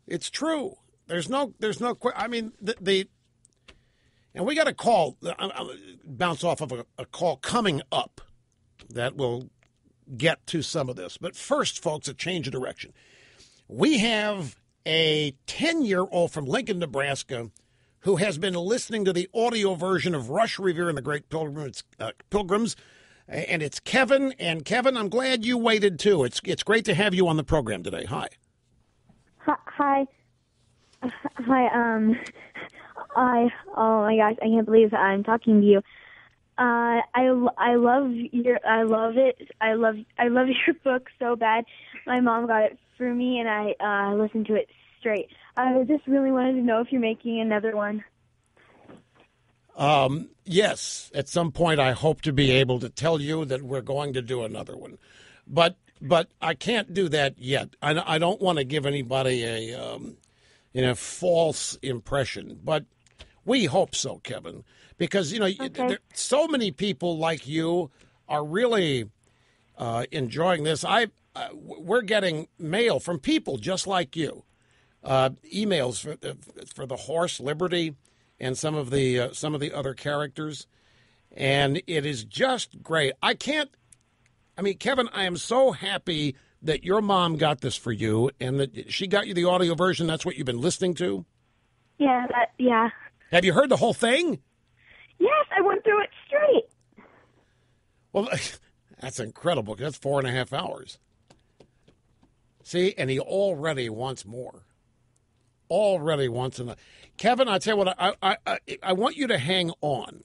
It's true. There's no. I mean, and we got a call. I'll bounce off of a call coming up that will get to some of this. But first, folks, a change of direction. We have a 10-year-old from Lincoln, Nebraska, who has been listening to the audio version of Rush, Revere, and the Great Pilgrims, and it's Kevin. And Kevin, I'm glad you waited too. It's great to have you on the program today. Hi. Hi. Oh my gosh, I can't believe I'm talking to you. I love your book so bad. My mom got it for me, and I listened to it straight. I just really wanted to know if you're making another one. Yes, at some point I hope to be able to tell you that we're going to do another one, but I can't do that yet. I don't want to give anybody a false impression, but we hope so, Kevin, because okay. So many people like you are really enjoying this. We're getting mail from people just like you, emails for the horse Liberty and some of the other characters, and it is just great. Kevin, I am so happy that your mom got this for you and that she got you the audio version. That's what you've been listening to? Yeah. Have you heard the whole thing? Yes, I went through it straight. Well, that's incredible. That's 4.5 hours. See, and he already wants more. Already wants enough. Kevin, I tell you what, I want you to hang on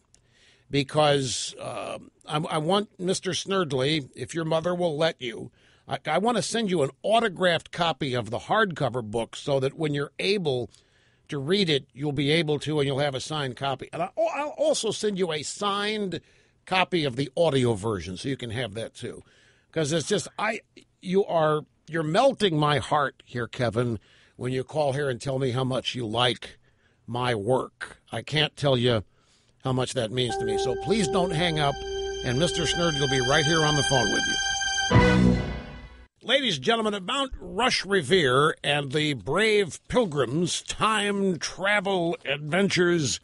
because I want Mr. Snerdley, if your mother will let you, I want to send you an autographed copy of the hardcover book so that when you're able to read it, you'll be able to, and you'll have a signed copy. And I'll also send you a signed copy of the audio version so you can have that too. Because it's just, you're melting my heart here, Kevin, when you call here and tell me how much you like my work. I can't tell you how much that means to me. So please don't hang up, and Mr. Snerdley will be right here on the phone with you. Ladies and gentlemen, about Rush Revere and the Brave Pilgrims, time travel adventures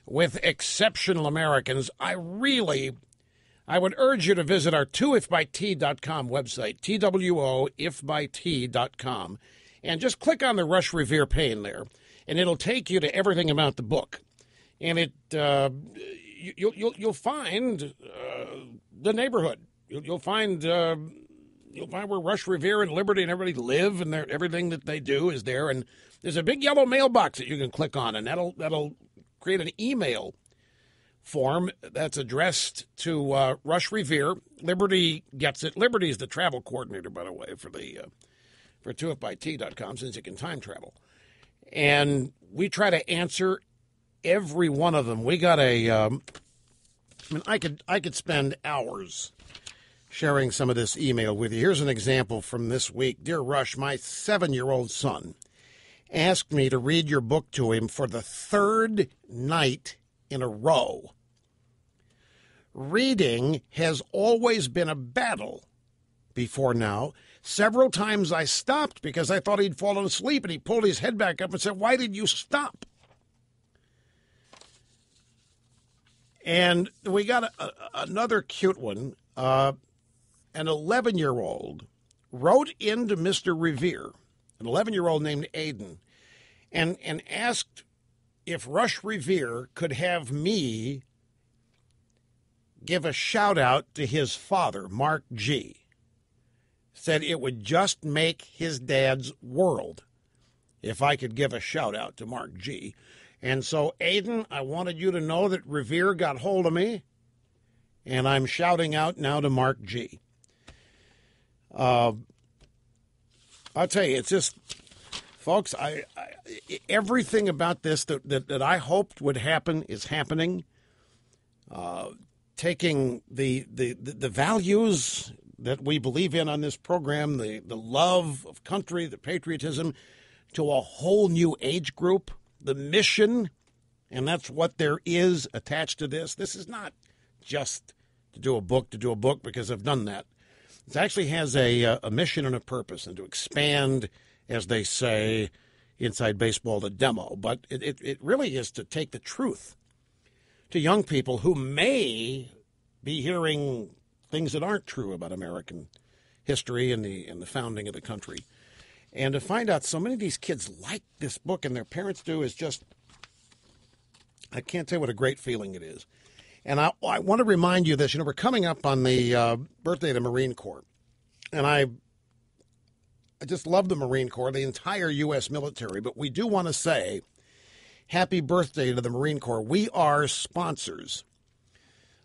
with exceptional Americans, I would urge you to visit our twoifbyt.com website, TWOifbyt.com, and just click on the Rush Revere pane there, and it'll take you to everything about the book. And you'll find the neighborhood. You'll find where Rush Revere and Liberty and everybody live, and everything that they do is there. And there's a big yellow mailbox that you can click on, and that'll create an email form that's addressed to Rush Revere. Liberty gets it. Liberty is the travel coordinator, by the way, for 2ifbyt.com, since you can time travel. And we try to answer every one of them. We got I could spend hours sharing some of this email with you. Here's an example from this week. Dear Rush, my 7-year-old son asked me to read your book to him for the third night in a row. Reading has always been a battle before now. Several times I stopped because I thought he'd fallen asleep, and he pulled his head back up and said, "Why did you stop?" And we got another cute one. An 11-year-old wrote into Mr. Revere, an 11-year-old named Aiden, and asked if Rush Revere could have me give a shout-out to his father, Mark G. Said it would just make his dad's world if I could give a shout-out to Mark G. And so, Aiden, I wanted you to know that Revere got hold of me, and I'm shouting out now to Mark G. I'll tell you, it's just, folks, everything about this that I hoped would happen is happening. Taking the values that we believe in on this program, the love of country, the patriotism, to a whole new age group, the mission, and that's what there is attached to this. This is not just to do a book because I've done that. It actually has a mission and a purpose, and to expand, as they say, Inside Baseball, the demo. But it really is to take the truth to young people who may be hearing things that aren't true about American history and the founding of the country. And to find out so many of these kids like this book and their parents do is just, I can't tell you what a great feeling it is. And I want to remind you this. We're coming up on the birthday of the Marine Corps. And I just love the Marine Corps, the entire U.S. military. But we do want to say happy birthday to the Marine Corps. We are sponsors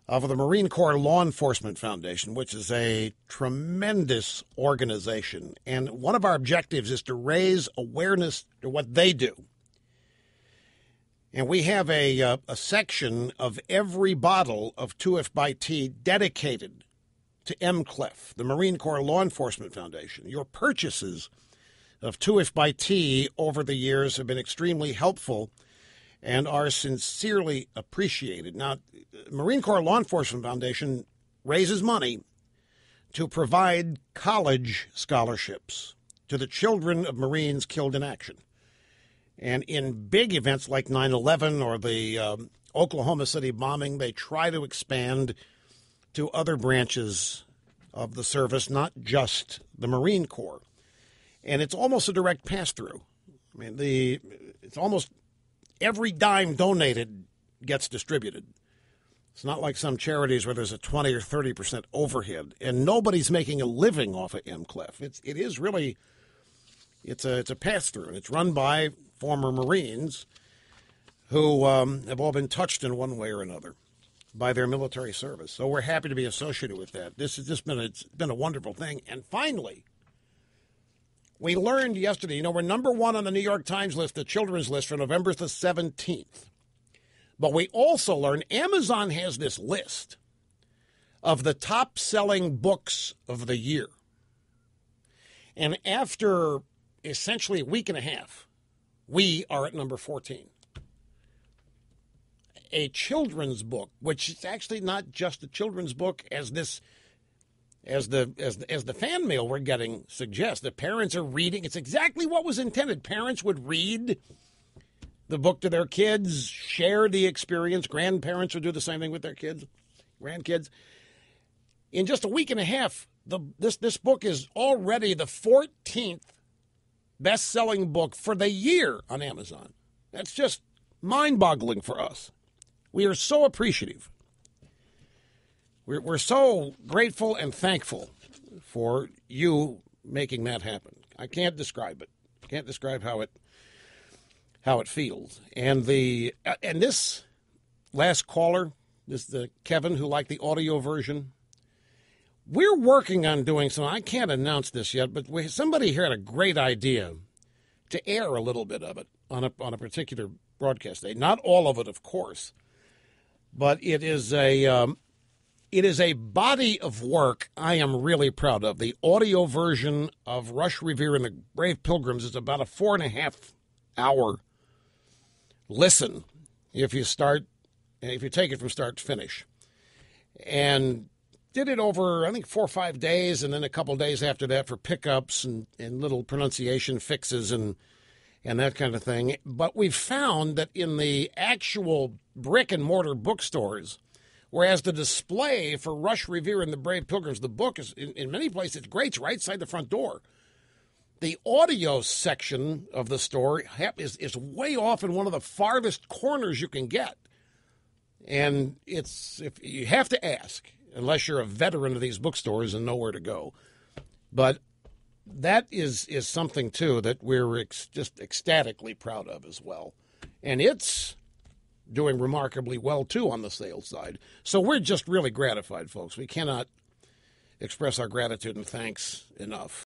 of the Marine Corps Law Enforcement Foundation, which is a tremendous organization. And one of our objectives is to raise awareness to what they do. And we have a section of every bottle of 2F by T dedicated to MCLEF, the Marine Corps Law Enforcement Foundation. Your purchases of 2F by T over the years have been extremely helpful and are sincerely appreciated. Now, Marine Corps Law Enforcement Foundation raises money to provide college scholarships to the children of Marines killed in action. And in big events like 9/11 or the Oklahoma City bombing, they try to expand to other branches of the service, not just the Marine Corps. And it's almost a direct pass-through. I mean, it's almost every dime donated gets distributed. It's not like some charities where there's a 20 or 30% overhead, and nobody's making a living off of MCLEF. It is really, it's a pass-through, and it's run by former Marines who have all been touched in one way or another by their military service. So we're happy to be associated with that. This has just been a wonderful thing. And finally, we learned yesterday, we're number one on the New York Times list, the children's list for November the 17th. But we also learned Amazon has this list of the top-selling books of the year. And after essentially a week and a half, we are at number 14. A children's book, which is actually not just a children's book, as the fan mail we're getting suggests. The parents are reading. It's exactly what was intended. Parents would read the book to their kids, share the experience. Grandparents would do the same thing with their kids, grandkids. In just a week and a half, this book is already the 14th best-selling book for the year on Amazon. That's just mind-boggling for us. We are so appreciative. We're so grateful and thankful for you making that happen. I can't describe it. I can't describe how it feels. And this last caller, this is the Kevin who liked the audio version. We're working on doing something. I can't announce this yet, but somebody here had a great idea to air a little bit of it on a particular broadcast day. Not all of it, of course, but it is a body of work I am really proud of. The audio version of Rush, Revere, and the Brave Pilgrims is about a 4.5-hour listen if you take it from start to finish. And did it over, I think, 4 or 5 days, and then a couple days after that for pickups and little pronunciation fixes and that kind of thing. But we've found that in the actual brick-and-mortar bookstores, whereas the display for Rush, Revere, and the Brave Pilgrims, the book is, in many places, it's great. It's right outside the front door. The audio section of the store is way off in one of the farthest corners you can get. And if you have to ask, unless you're a veteran of these bookstores and know where to go. But that is something, too, that we're just ecstatically proud of as well. And it's doing remarkably well, too, on the sales side. So we're just really gratified, folks. We cannot express our gratitude and thanks enough.